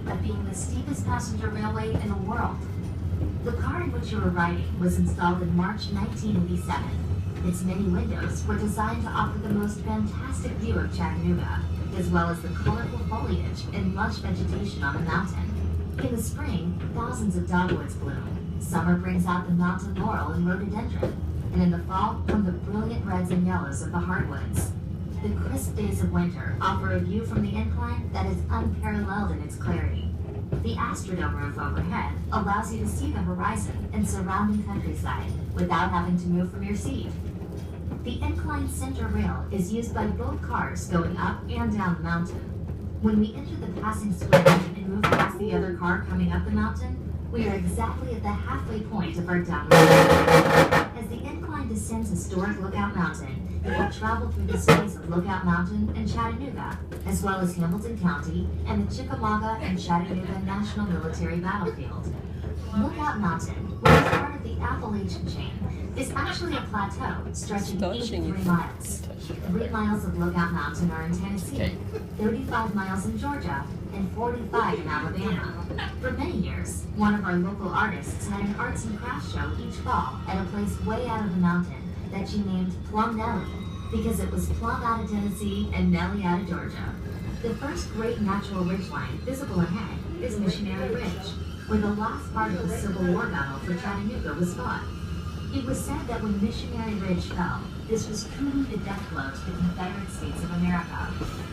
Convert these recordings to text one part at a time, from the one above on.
of being the steepest passenger railway in the world. The car in which you were riding was installed in March 1987. Its many windows were designed to offer the most fantastic view of Chattanooga, as well as the colorful foliage and lush vegetation on the mountain. In the spring, thousands of dogwoods bloom. Summer brings out the mountain laurel and rhododendron, and in the fall come the brilliant reds and yellows of the hardwoods. The crisp days of winter offer a view from the incline that is unparalleled in its clarity. The Astrodome roof overhead allows you to see the horizon and surrounding countryside without having to move from your seat. The incline center rail is used by both cars going up and down the mountain. When we enter the passing switch and move past the other car coming up the mountain, we are exactly at the halfway point of our downward journey. As the incline descends historic Lookout Mountain, it will travel through the streets of Lookout Mountain and Chattanooga, as well as Hamilton County and the Chickamauga and Chattanooga National Military Battlefield. Lookout Mountain, which is part of the Appalachian chain, is actually a plateau stretching 83 miles. 3 miles of Lookout Mountain are in Tennessee, 35 miles in Georgia, and 45 in Alabama. For many years, one of our local artists had an arts and crafts show each fall at a place way out of the mountain that she named Plum Nellie, because it was plum out of Tennessee and Nellie out of Georgia. The first great natural ridgeline visible ahead is Missionary Ridge, where the last part of the Civil War battle for Chattanooga was fought. It was said that when Missionary Ridge fell, this was truly the death blow to the Confederate States of America.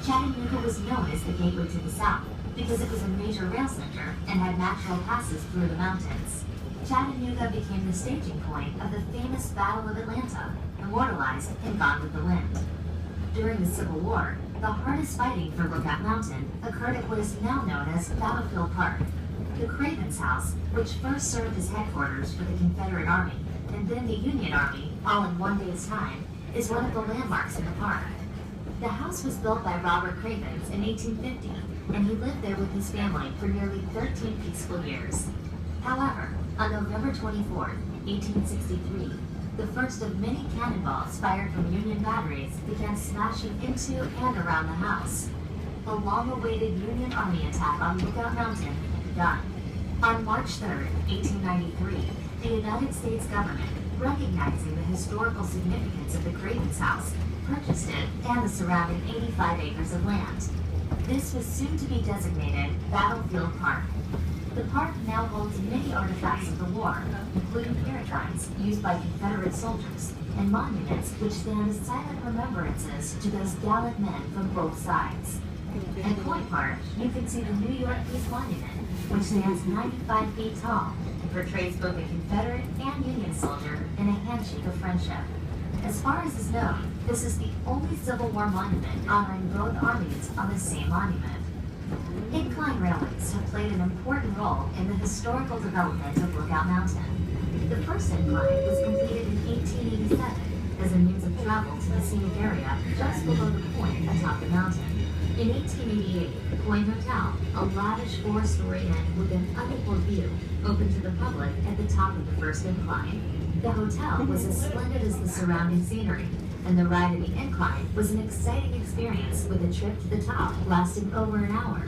Chattanooga was known as the gateway to the South because it was a major rail center and had natural passes through the mountains. Chattanooga became the staging point of the famous Battle of Atlanta, immortalized in Gone with the Wind. During the Civil War, the hardest fighting for Lookout Mountain occurred at what is now known as Battlefield Park. The Craven's House, which first served as headquarters for the Confederate Army and then the Union Army, all in one day's time, is one of the landmarks in the park. The house was built by Robert Cravens in 1850, and he lived there with his family for nearly 13 peaceful years. However, on November 24, 1863, the first of many cannonballs fired from Union batteries began smashing into and around the house. The long-awaited Union Army attack on Lookout Mountain had begun. On March 3, 1893, the United States government, recognizing the historical significance of the Cravens House, purchased it and the surrounding 85 acres of land. This was soon to be designated Battlefield Park. The park now holds many artifacts of the war, including paradigms used by Confederate soldiers and monuments which stand as silent remembrances to those gallant men from both sides. At Point Park, you can see the New York Peace Monument, which stands 95 feet tall and portrays both a Confederate and Union soldier in a handshake of friendship. As far as is known, this is the only Civil War monument honoring both armies on the same monument. Incline railways have played an important role in the historical development of Lookout Mountain. The first incline was completed in 1887 as a means of travel to the scenic area just below the point atop the mountain. In 1888, Point Hotel, a lavish 4-story inn with an unequal view, opened to the public at the top of the first incline. The hotel was as splendid as the surrounding scenery, and the ride of the incline was an exciting experience with a trip to the top lasting over an hour.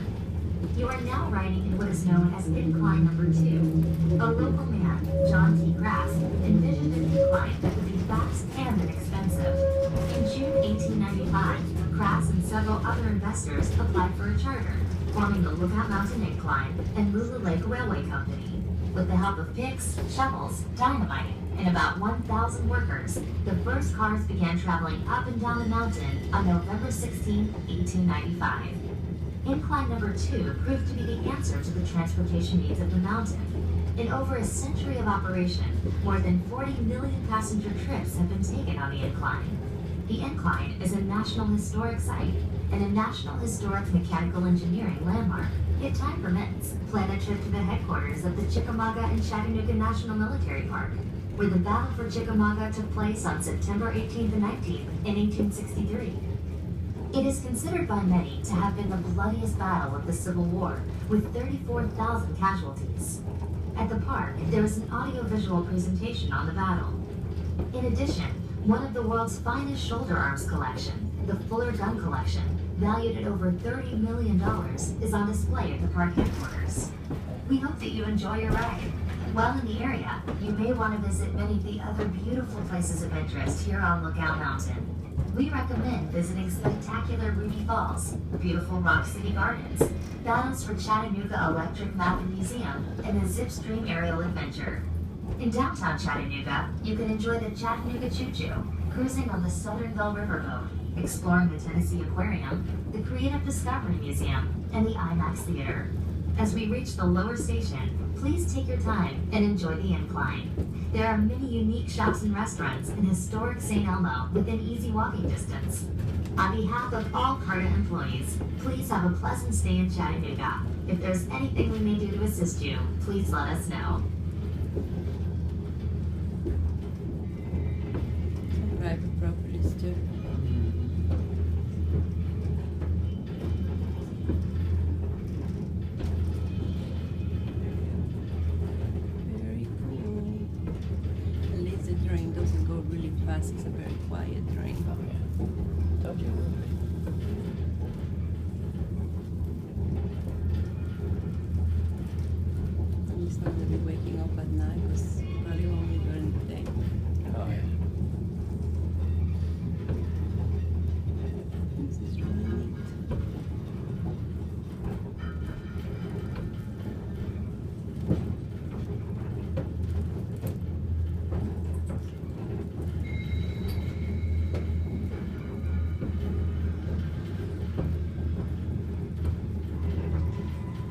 You are now riding in what is known as Incline Number 2. A local man, John T. Grass, envisioned an incline that would be fast and inexpensive. In June 1895, Grass and several other investors applied for a charter, forming the Lookout Mountain Incline and Lula Lake Railway Company. With the help of picks, shovels, dynamite, and about 1,000 workers, the first cars began traveling up and down the mountain on November 16, 1895. Incline Number 2 proved to be the answer to the transportation needs of the mountain. In over a century of operation, more than 40 million passenger trips have been taken on the incline. The incline is a National Historic Site and a National Historic Mechanical Engineering landmark. If time permits, plan a trip to the headquarters of the Chickamauga and Chattanooga National Military Park, where the battle for Chickamauga took place on September 18th and 19th in 1863. It is considered by many to have been the bloodiest battle of the Civil War, with 34,000 casualties. At the park, there is an audiovisual presentation on the battle. In addition, one of the world's finest shoulder arms collection, the Fuller Gun Collection, valued at over $30 million, is on display at the park headquarters. We hope that you enjoy your ride. While in the area, you may want to visit many of the other beautiful places of interest here on Lookout Mountain. We recommend visiting spectacular Ruby Falls, beautiful Rock City Gardens, Battles for Chattanooga Electric Mountain Museum, and the Zipstream Aerial Adventure. In downtown Chattanooga, you can enjoy the Chattanooga Choo Choo, cruising on the Southern Belle Riverboat, exploring the Tennessee Aquarium, the Creative Discovery Museum, and the IMAX Theater. As we reach the lower station, please take your time and enjoy the Incline. There are many unique shops and restaurants in historic St. Elmo within easy walking distance. On behalf of all Carta employees, please have a pleasant stay in Chattanooga. If there's anything we may do to assist you, please let us know. Private properties too. Very cool. At least the train doesn't go really fast. It's a very quiet train. Oh yeah. Told you.